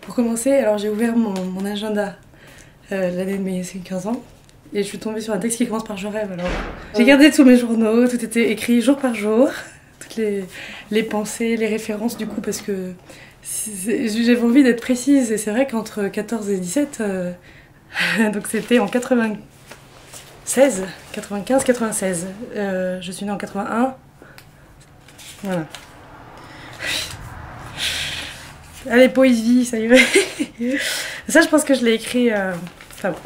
Pour commencer, alors j'ai ouvert mon agenda l'année de mes 15 ans et je suis tombée sur un texte qui commence par je rêve. Alors j'ai gardé tous mes journaux, tout était écrit jour par jour, toutes les pensées, les références du coup, parce que j'avais envie d'être précise et c'est vrai qu'entre 14 et 17, donc c'était en 96, 95, 96, je suis née en 81, voilà. Allez, poésie, ça y va. Ça, je pense que je l'ai écrit... Enfin bon,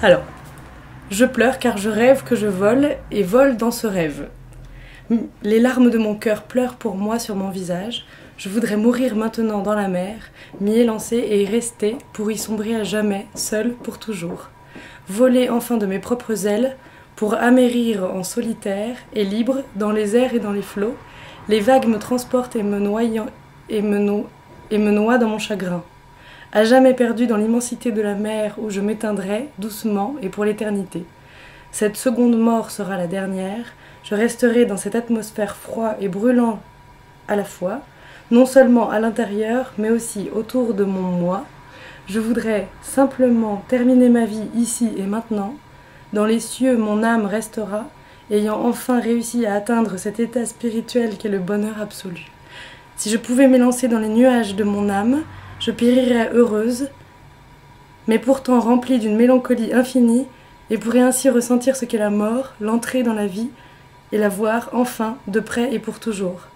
alors, je pleure car je rêve que je vole et vole dans ce rêve. Les larmes de mon cœur pleurent pour moi sur mon visage. Je voudrais mourir maintenant dans la mer, m'y élancer et y rester pour y sombrer à jamais, seule pour toujours. Voler enfin de mes propres ailes pour amérir en solitaire et libre dans les airs et dans les flots. Les vagues me transportent et me noient dans mon chagrin. À jamais perdu dans l'immensité de la mer où je m'éteindrai, doucement et pour l'éternité. Cette seconde mort sera la dernière. Je resterai dans cette atmosphère froide et brûlant à la fois, non seulement à l'intérieur, mais aussi autour de mon moi. Je voudrais simplement terminer ma vie ici et maintenant. Dans les cieux, mon âme restera, ayant enfin réussi à atteindre cet état spirituel qu'est le bonheur absolu. Si je pouvais m'élancer dans les nuages de mon âme, je périrais heureuse, mais pourtant remplie d'une mélancolie infinie, et pourrais ainsi ressentir ce qu'est la mort, l'entrée dans la vie, et la voir enfin de près et pour toujours.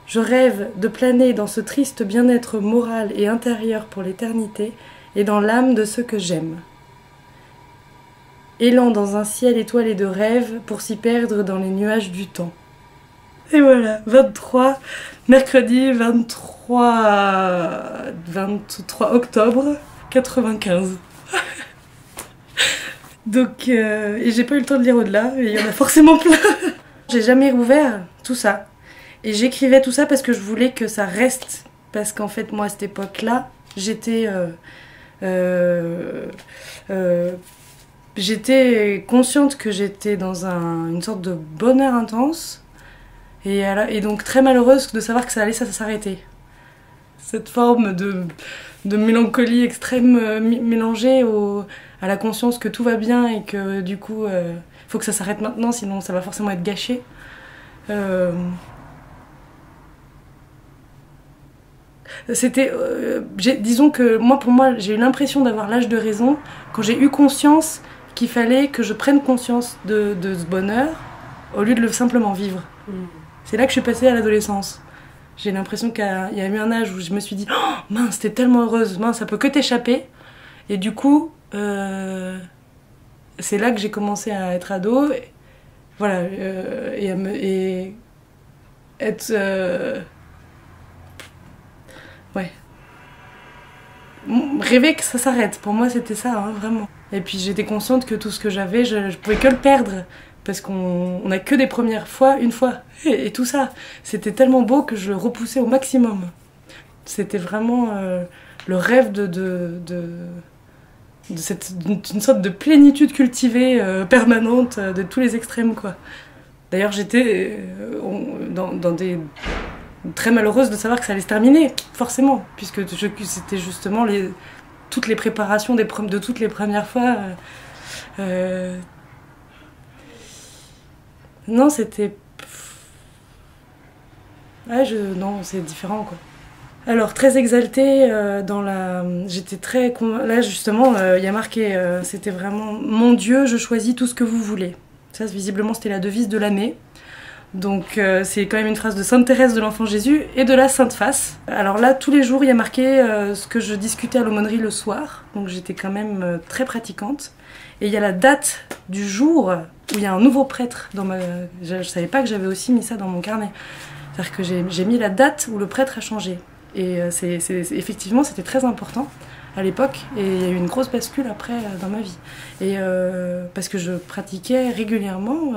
Je rêve de planer dans ce triste bien-être moral et intérieur pour l'éternité, et dans l'âme de ceux que j'aime. Élan dans un ciel étoilé de rêves pour s'y perdre dans les nuages du temps. Et voilà, 23, mercredi 23 octobre 95. Donc, et j'ai pas eu le temps de lire au-delà, et il y en a forcément plein. J'ai jamais rouvert tout ça. Et j'écrivais tout ça parce que je voulais que ça reste. Parce qu'en fait, moi, à cette époque-là, j'étais consciente que j'étais dans une sorte de bonheur intense et donc très malheureuse de savoir que ça allait s'arrêter. Cette forme de mélancolie extrême mélangée à la conscience que tout va bien et que du coup faut que ça s'arrête maintenant, sinon ça va forcément être gâché. Disons que pour moi j'ai eu l'impression d'avoir l'âge de raison quand j'ai eu conscience qu'il fallait que je prenne conscience de ce bonheur au lieu de le simplement vivre. C'est là que je suis passée à l'adolescence. J'ai l'impression qu'il y a eu un âge où je me suis dit « Oh mince, t'es tellement heureuse, mince, ça peut que t'échapper ». Et du coup, c'est là que j'ai commencé à être ado, voilà, et être... ouais. Rêver que ça s'arrête, pour moi c'était ça, hein, vraiment. Et puis j'étais consciente que tout ce que j'avais, je pouvais que le perdre. Parce qu'on n'a que des premières fois, une fois. Et tout ça, c'était tellement beau que je le repoussais au maximum. C'était vraiment le rêve d'une sorte de plénitude cultivée permanente de tous les extrêmes, quoi. D'ailleurs, j'étais très malheureuse de savoir que ça allait se terminer, forcément, puisque c'était justement toutes les préparations de toutes les premières fois. Non, c'était... Ouais, non, c'est différent, quoi. Alors, très exaltée, j'étais très... Là, justement, il y a marqué, c'était vraiment « Mon Dieu, je choisis tout ce que vous voulez ». Ça, visiblement, c'était la devise de l'année. Donc, c'est quand même une phrase de Sainte Thérèse de l'Enfant Jésus et de la Sainte Face. Alors là, tous les jours, il y a marqué ce que je discutais à l'aumônerie le soir. Donc, j'étais quand même très pratiquante. Et il y a la date du jour où il y a un nouveau prêtre dans je savais pas que j'avais aussi mis ça dans mon carnet. C'est-à-dire que j'ai mis la date où le prêtre a changé. Et effectivement, c'était très important à l'époque. Et il y a eu une grosse bascule après dans ma vie. Et parce que je pratiquais régulièrement,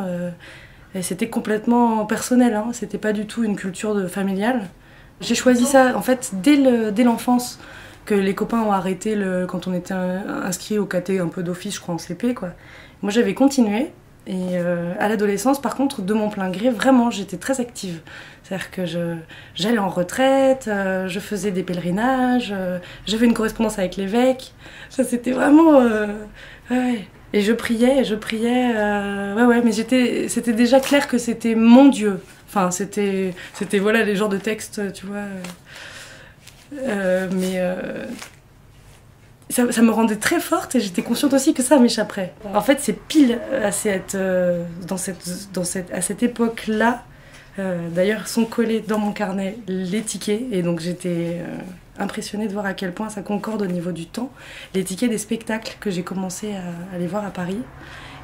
et c'était complètement personnel, hein. C'était pas du tout une culture familiale. J'ai choisi ça, en fait, dès l'enfance, que les copains ont arrêté quand on était inscrit au caté un peu d'office, je crois, en CP, quoi. Moi, j'avais continué. Et à l'adolescence, par contre, de mon plein gré, vraiment, j'étais très active. C'est-à-dire que j'allais en retraite, je faisais des pèlerinages, j'avais une correspondance avec l'évêque. Ça, c'était vraiment... ouais. Et je priais, mais c'était déjà clair que c'était mon Dieu. Enfin, c'était voilà, les genres de textes, tu vois. Ça me rendait très forte et j'étais consciente aussi que ça m'échapperait. En fait, c'est pile à cette époque-là. D'ailleurs, sont collés dans mon carnet les tickets. Et donc, j'étais impressionnée de voir à quel point ça concorde au niveau du temps. Les tickets des spectacles que j'ai commencé à aller voir à Paris.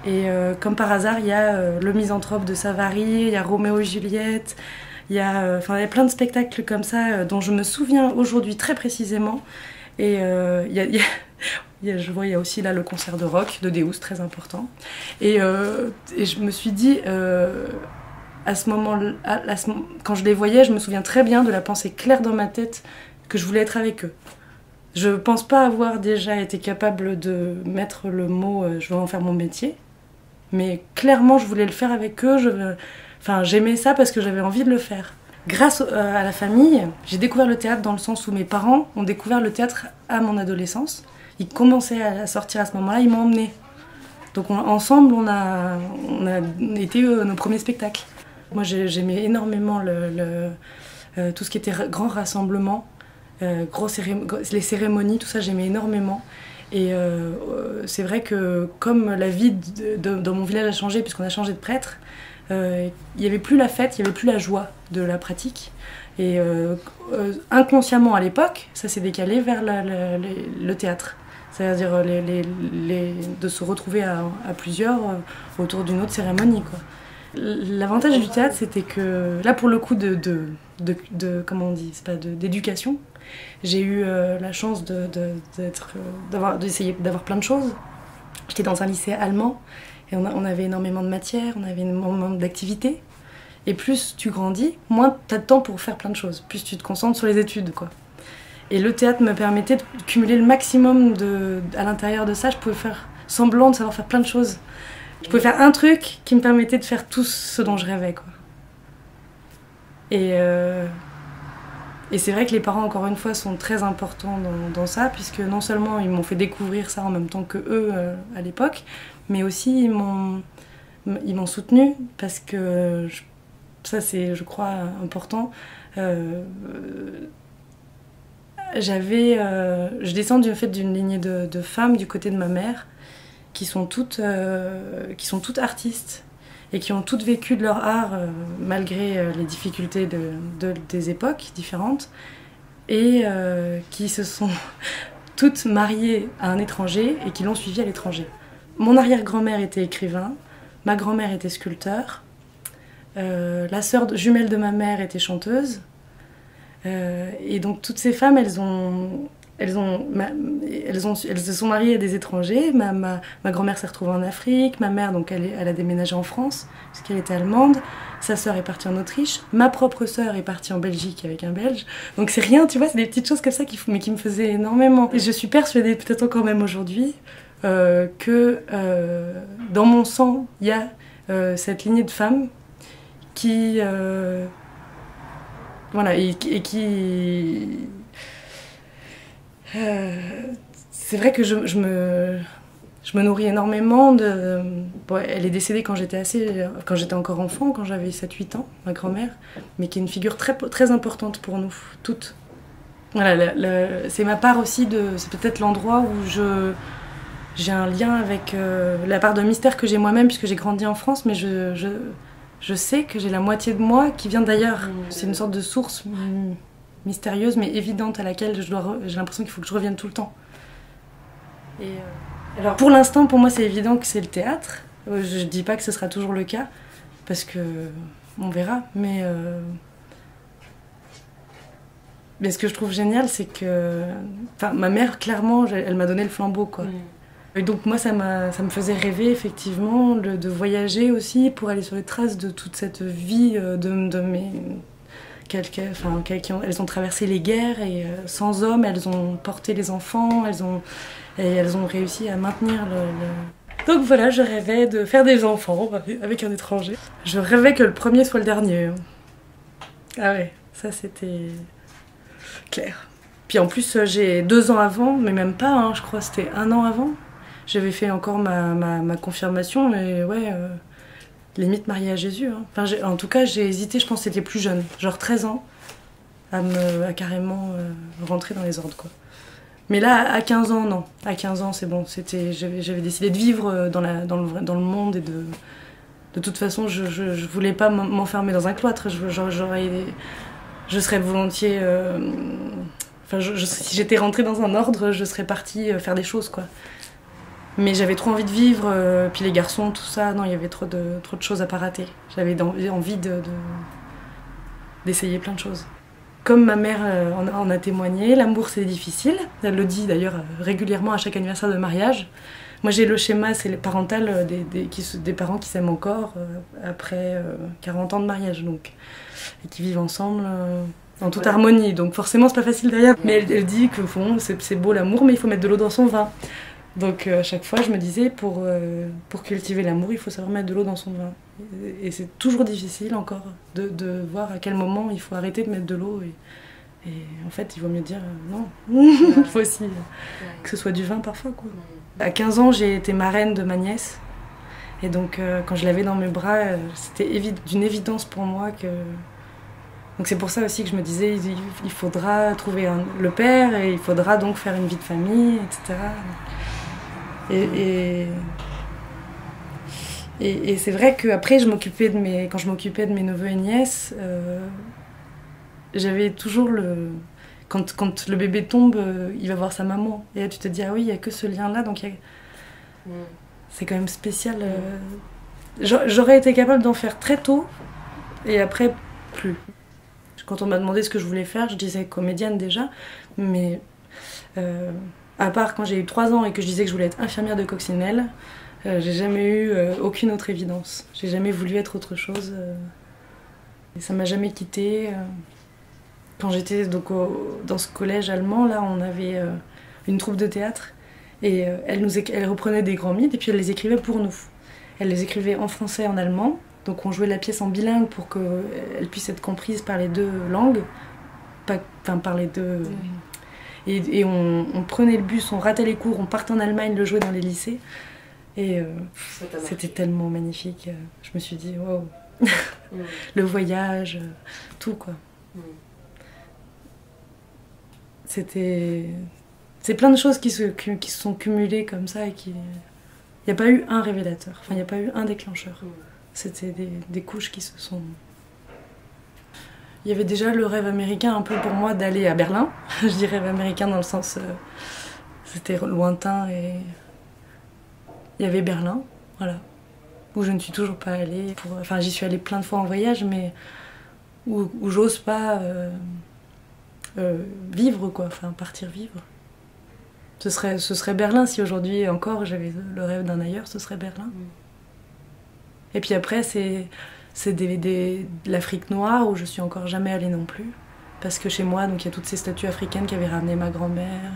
Et comme par hasard, il y a Le Misanthrope de Savary, il y a Roméo et Juliette. Il y a plein de spectacles comme ça dont je me souviens aujourd'hui très précisément. Et je vois, il y a aussi là le concert de rock de Deus, très important. Et je me suis dit, à ce moment-là, quand je les voyais, je me souviens très bien de la pensée claire dans ma tête que je voulais être avec eux. Je pense pas avoir déjà été capable de mettre le mot je veux en faire mon métier, mais clairement je voulais le faire avec eux. J'aimais ça parce que j'avais envie de le faire. Grâce à la famille, j'ai découvert le théâtre dans le sens où mes parents ont découvert le théâtre à mon adolescence. Ils commençaient à sortir à ce moment-là, ils m'ont emmenée. Donc ensemble, on a été nos premiers spectacles. Moi, j'aimais énormément tout ce qui était grand rassemblement, les cérémonies, tout ça, j'aimais énormément. Et c'est vrai que comme la vie dans mon village a changé, puisqu'on a changé de prêtre, il n'y avait plus la fête, il n'y avait plus la joie de la pratique. Et inconsciemment à l'époque, ça s'est décalé vers le théâtre. C'est-à-dire de se retrouver à plusieurs autour d'une autre cérémonie, quoi. L'avantage du théâtre, c'était que, là pour le coup comment on dit, c'est pas d'éducation, j'ai eu la chance d'essayer d'avoir plein de choses. J'étais dans un lycée allemand, et on avait énormément de matières, on avait énormément d'activités. Et plus tu grandis, moins tu as de temps pour faire plein de choses. Plus tu te concentres sur les études, quoi. Et le théâtre me permettait de cumuler le maximum à l'intérieur de ça. Je pouvais faire semblant de savoir faire plein de choses. Je pouvais faire un truc qui me permettait de faire tout ce dont je rêvais, quoi. Et c'est vrai que les parents, encore une fois, sont très importants dans ça, puisque non seulement ils m'ont fait découvrir ça en même temps que eux à l'époque, mais aussi ils m'ont soutenue, parce que ça c'est, je crois, important. Je descends d'une lignée de femmes du côté de ma mère qui sont toutes artistes et qui ont toutes vécu de leur art malgré les difficultés des époques différentes, et qui se sont toutes mariées à un étranger et qui l'ont suivi à l'étranger. Mon arrière-grand-mère était écrivain, ma grand-mère était sculpteur, la sœur jumelle de ma mère était chanteuse, et donc toutes ces femmes, elles se sont mariées à des étrangers. Ma grand-mère s'est retrouvée en Afrique, ma mère, donc elle a déménagé en France parce qu'elle était allemande, sa sœur est partie en Autriche, ma propre sœur est partie en Belgique avec un Belge. Donc c'est rien, tu vois, c'est des petites choses comme ça qui me faisaient énormément. Et je suis persuadée, peut-être encore même aujourd'hui, que dans mon sang, il y a cette lignée de femmes qui... voilà, et qui... c'est vrai que je me nourris énormément de... Bon, elle est décédée quand j'étais encore enfant, quand j'avais 7-8 ans, ma grand-mère, mais qui est une figure très, très importante pour nous, toutes. Voilà, c'est ma part aussi c'est peut-être l'endroit où j'ai un lien avec la part de mystère que j'ai moi-même, puisque j'ai grandi en France, mais je sais que j'ai la moitié de moi qui vient d'ailleurs. C'est une sorte de source mystérieuse mais évidente à laquelle j'ai l'impression qu'il faut que je revienne tout le temps. Et alors pour l'instant, pour moi, c'est évident que c'est le théâtre. Je dis pas que ce sera toujours le cas, parce que on verra. Mais ce que je trouve génial, c'est que, ma mère, clairement, elle m'a donné le flambeau, quoi. Et donc moi, ça me faisait rêver, effectivement, de voyager aussi pour aller sur les traces de toute cette vie de mes... elles ont traversé les guerres, et sans hommes, elles ont porté les enfants, elles ont réussi à maintenir Donc voilà, je rêvais de faire des enfants avec un étranger. Je rêvais que le premier soit le dernier. Ah ouais, ça c'était clair. Puis en plus, j'ai 2 ans avant, mais même pas, hein, je crois que c'était 1 an avant. J'avais fait encore ma confirmation, mais ouais, limite mariée à Jésus. Hein. Enfin, en tout cas, j'ai hésité, je pense que c'était plus jeune, genre 13 ans, à carrément rentrer dans les ordres, quoi. Mais là, à 15 ans, non. À 15 ans, c'est bon. J'avais décidé de vivre dans le monde et de toute façon, je voulais pas m'enfermer dans un cloître. Je serais volontiers... Enfin, si j'étais rentrée dans un ordre, je serais partie faire des choses, quoi. Mais j'avais trop envie de vivre, puis les garçons, tout ça, non, il y avait trop de choses à pas rater. J'avais envie d'essayer plein de choses. Comme ma mère en a témoigné, l'amour c'est difficile. Elle le dit d'ailleurs régulièrement à chaque anniversaire de mariage. Moi j'ai le schéma, c'est parental des parents qui s'aiment encore après 40 ans de mariage, donc, et qui vivent ensemble en toute harmonie. Donc forcément c'est pas facile derrière. Mais elle dit que bon, c'est beau l'amour, mais il faut mettre de l'eau dans son vin. Donc à chaque fois je me disais, pour cultiver l'amour, il faut savoir mettre de l'eau dans son vin. Et c'est toujours difficile encore de voir à quel moment il faut arrêter de mettre de l'eau. Et en fait, il vaut mieux dire non. Il faut aussi que ce soit du vin parfois, quoi. À 15 ans, j'ai été marraine de ma nièce. Et donc quand je l'avais dans mes bras, c'était d'une évidence pour moi que... Donc c'est pour ça aussi que je me disais, il faudra trouver le père, et il faudra donc faire une vie de famille, etc. Et c'est vrai qu'après, quand je m'occupais de mes neveux et nièces, j'avais toujours quand le bébé tombe, il va voir sa maman. Et là, tu te dis, ah oui, il n'y a que ce lien-là, donc c'est quand même spécial. J'aurais été capable d'en faire très tôt, et après, plus. Quand on m'a demandé ce que je voulais faire, je disais comédienne déjà, mais à part quand j'ai eu 3 ans et que je disais que je voulais être infirmière de coccinelle, j'ai jamais eu aucune autre évidence. J'ai jamais voulu être autre chose. Et ça m'a jamais quittée. Quand j'étais dans ce collège allemand, là, on avait une troupe de théâtre. Et elle reprenait des grands mythes et puis elle les écrivait pour nous. Elle les écrivait en français et en allemand. Donc on jouait la pièce en bilingue pour qu'elle puisse être comprise par les 2 langues. Par les deux... Et on prenait le bus, on ratait les cours, on partait en Allemagne le jouer dans les lycées. Et c'était tellement magnifique. Je me suis dit, wow, le voyage, tout, quoi. C'est plein de choses qui se sont cumulées comme ça et il n'y a pas eu un révélateur, enfin il n'y a pas eu un déclencheur. C'était des couches qui se sont... Il y avait déjà le rêve américain un peu pour moi d'aller à Berlin. Je dis rêve américain dans le sens... c'était lointain et... Il y avait Berlin, voilà, où je ne suis toujours pas allée. Enfin, j'y suis allée plein de fois en voyage, mais où j'ose pas vivre, quoi, enfin partir vivre. Ce serait Berlin si aujourd'hui encore j'avais le rêve d'un ailleurs, ce serait Berlin. Et puis après, c'est l'Afrique noire où je suis encore jamais allée non plus. Parce que chez moi, donc il y a toutes ces statues africaines qu'avait ramené ma grand-mère.